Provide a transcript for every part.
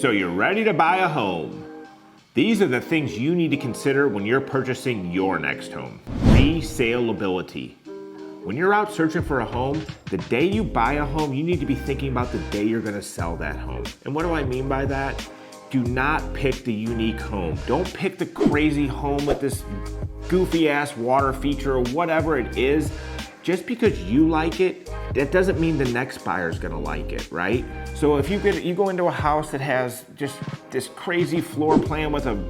So you're ready to buy a home. These are the things you need to consider when you're purchasing your next home. Resaleability. When you're out searching for a home, the day you buy a home, you need to be thinking about the day you're gonna sell that home. And what do I mean by that? Do not pick the unique home. Don't pick the crazy home with this goofy ass water feature or whatever it is. Just because you like it, that doesn't mean the next buyer's gonna like it, right? So if you go into a house that has just this crazy floor plan with a,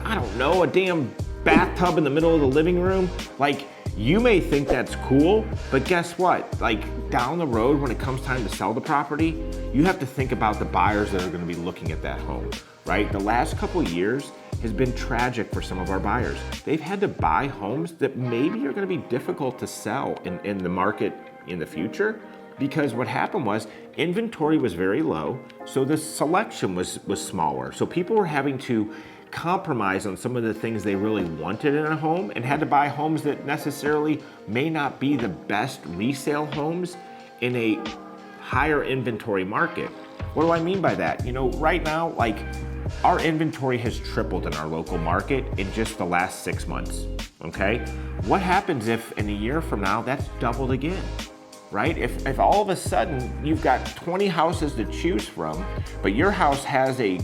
I don't know, a damn bathtub in the middle of the living room, like, you may think that's cool, but guess what? Like, down the road, when it comes time to sell the property, you have to think about the buyers that are gonna be looking at that home, right? The last couple of years has been tragic for some of our buyers. They've had to buy homes that maybe are gonna be difficult to sell in the market in the future, because what happened was inventory was very low, so the selection was smaller. So people were having to compromise on some of the things they really wanted in a home and had to buy homes that necessarily may not be the best resale homes in a higher inventory market. What do I mean by that? Right now, like, our inventory has tripled in our local market in just the last 6 months, okay? What happens if in a year from now, that's doubled again, right? If all of a sudden you've got 20 houses to choose from, but your house has a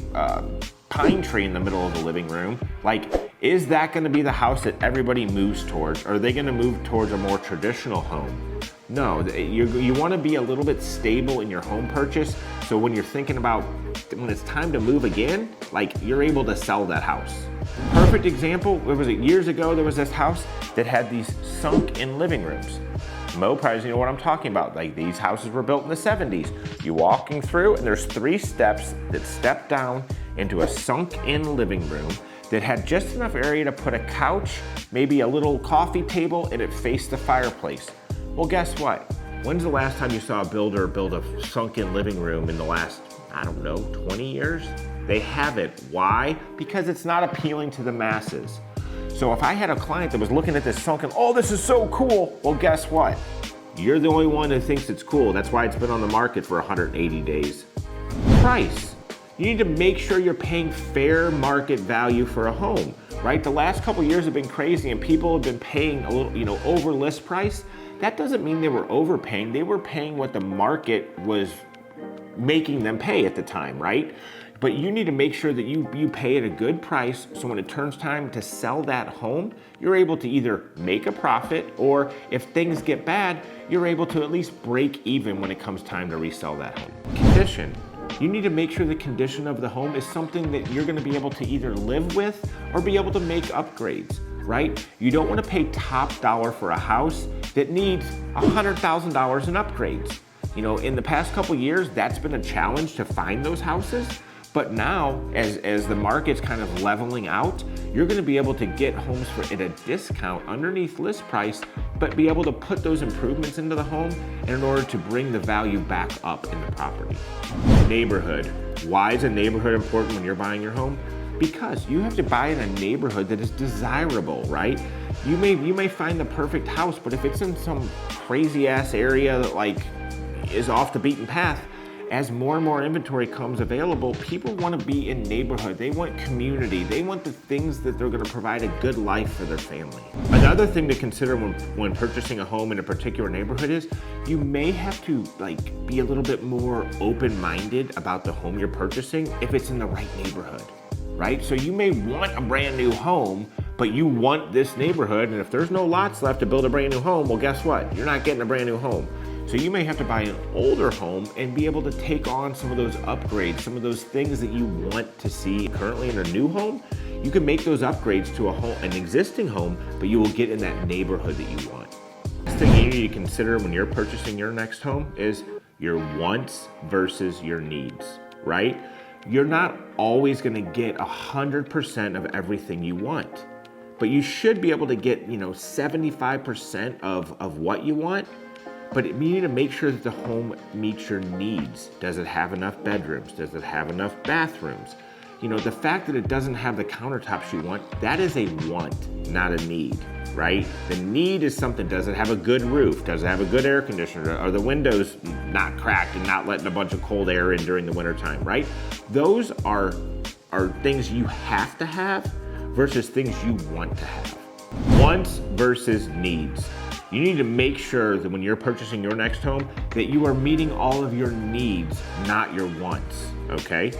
pine tree in the middle of the living room, like, is that gonna be the house that everybody moves towards? Or are they gonna move towards a more traditional home? No, you wanna be a little bit stable in your home purchase, so when you're thinking about when it's time to move again, like, you're able to sell that house. Perfect example, years ago, there was this house that had these sunk-in living rooms. Mo probably know what I'm talking about. Like, these houses were built in the 70s. You're walking through and there's 3 steps that step down into a sunk-in living room that had just enough area to put a couch, maybe a little coffee table, and it faced the fireplace. Well, guess what? When's the last time you saw a builder build a sunken living room in the last, 20 years? They haven't. Why? Because it's not appealing to the masses. So if I had a client that was looking at this sunken, oh, this is so cool. Well, guess what? You're the only one who thinks it's cool. That's why it's been on the market for 180 days. Price. You need to make sure you're paying fair market value for a home, right? The last couple of years have been crazy and people have been paying a little, over list price. That doesn't mean they were overpaying. They were paying what the market was making them pay at the time, right? But you need to make sure that you pay at a good price, so when it turns time to sell that home, you're able to either make a profit, or if things get bad, you're able to at least break even when it comes time to resell that home. Condition. You need to make sure the condition of the home is something that you're gonna be able to either live with or be able to make upgrades, right? You don't wanna pay top dollar for a house that needs $100,000 in upgrades. In the past couple years, that's been a challenge to find those houses. But now, as the market's kind of leveling out, you're gonna be able to get homes at a discount underneath list price, but be able to put those improvements into the home in order to bring the value back up in the property. Neighborhood. Why is a neighborhood important when you're buying your home? Because you have to buy in a neighborhood that is desirable, right? You may find the perfect house, but if it's in some crazy ass area that, like, is off the beaten path, as more and more inventory comes available, people want to be in neighborhood. They want community. They want the things that they're going to provide a good life for their family. Another thing to consider when purchasing a home in a particular neighborhood is you may have to be a little bit more open-minded about the home you're purchasing if it's in the right neighborhood, right? So you may want a brand new home, but you want this neighborhood, and if there's no lots left to build a brand new home, well, guess what? You're not getting a brand new home. So you may have to buy an older home and be able to take on some of those upgrades, some of those things that you want to see currently in a new home. You can make those upgrades to an existing home, but you will get in that neighborhood that you want. The thing you need to consider when you're purchasing your next home is your wants versus your needs, right? You're not always gonna get 100% of everything you want, but you should be able to get 75% of what you want. But you need to make sure that the home meets your needs. Does it have enough bedrooms? Does it have enough bathrooms? the fact that it doesn't have the countertops you want, that is a want, not a need, right? The need is something, does it have a good roof? Does it have a good air conditioner? Are the windows not cracked and not letting a bunch of cold air in during the wintertime, right? Those are things you have to have versus things you want to have. Wants versus needs. You need to make sure that when you're purchasing your next home, that you are meeting all of your needs, not your wants, okay?